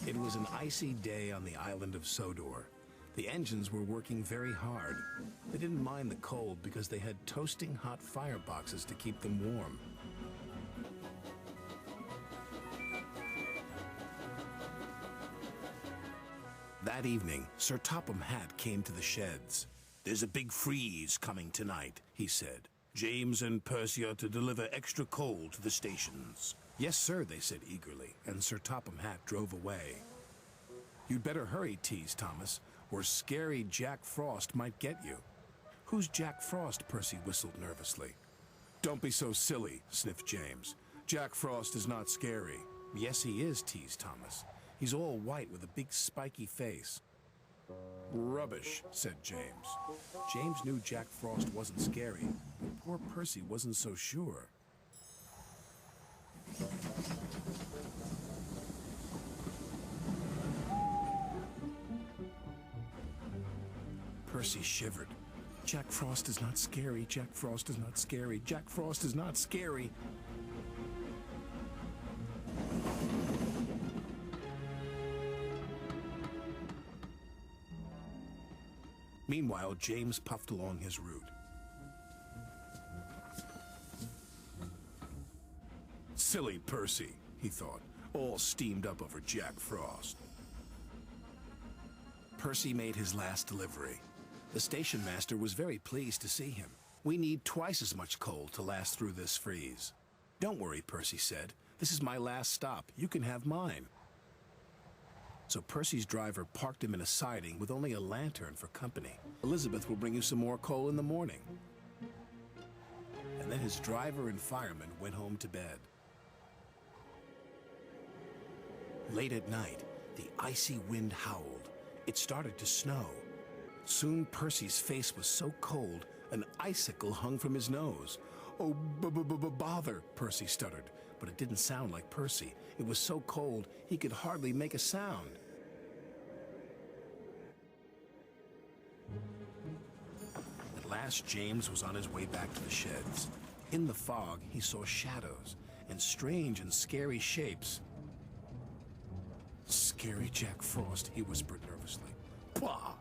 It was an icy day on the island of Sodor. The engines were working very hard. They didn't mind the cold because they had toasting hot fireboxes to keep them warm. That evening, Sir Topham Hatt came to the sheds. "There's a big freeze coming tonight," he said. "James and Percy are to deliver extra coal to the stations." "Yes, sir," they said eagerly, and Sir Topham Hatt drove away. "You'd better hurry," teased Thomas, "or scary Jack Frost might get you." "Who's Jack Frost?" Percy whistled nervously. "Don't be so silly," sniffed James. "Jack Frost is not scary." "Yes, he is," teased Thomas. "He's all white with a big spiky face." "Rubbish," said James. James knew Jack Frost wasn't scary, but poor Percy wasn't so sure. Percy shivered. "Jack Frost is not scary. Jack Frost is not scary. Jack Frost is not scary." Meanwhile, James puffed along his route. "Silly Percy," he thought, all steamed up over Jack Frost. Percy made his last delivery. The station master was very pleased to see him. "We need twice as much coal to last through this freeze." "Don't worry," Percy said. "This is my last stop. You can have mine." So Percy's driver parked him in a siding with only a lantern for company. "Elizabeth will bring you some more coal in the morning." And then his driver and fireman went home to bed. Late at night, the icy wind howled. It started to snow. Soon Percy's face was so cold, an icicle hung from his nose. "Oh, bother," Percy stuttered, but it didn't sound like Percy. It was so cold, he could hardly make a sound. At last, James was on his way back to the sheds. In the fog, he saw shadows and strange and scary shapes. "Scary Jack Frost," he whispered nervously. "Pah!"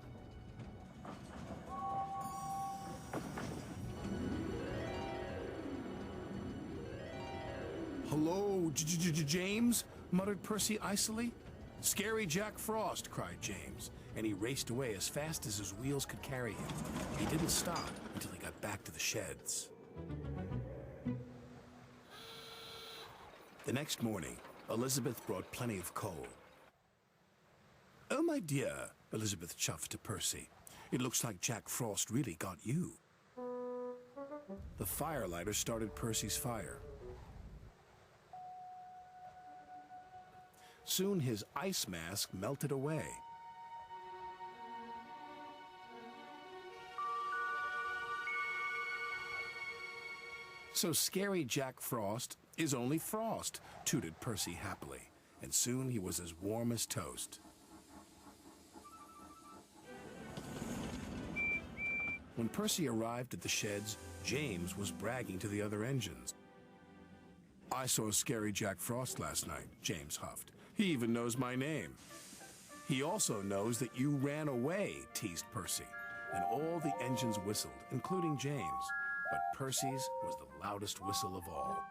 "Hello, James?" muttered Percy icily. "Scary Jack Frost," cried James, and he raced away as fast as his wheels could carry him. He didn't stop until he got back to the sheds. The next morning, Elizabeth brought plenty of coal. "Oh, my dear," Elizabeth chuffed to Percy, "it looks like Jack Frost really got you." The firelighter started Percy's fire. Soon his ice mask melted away. "So scary Jack Frost is only frost," tooted Percy happily, and soon he was as warm as toast. When Percy arrived at the sheds, James was bragging to the other engines. "I saw scary Jack Frost last night," James huffed. "He even knows my name." "He also knows that you ran away," teased Percy, and all the engines whistled, including James, but Percy's was the loudest whistle of all.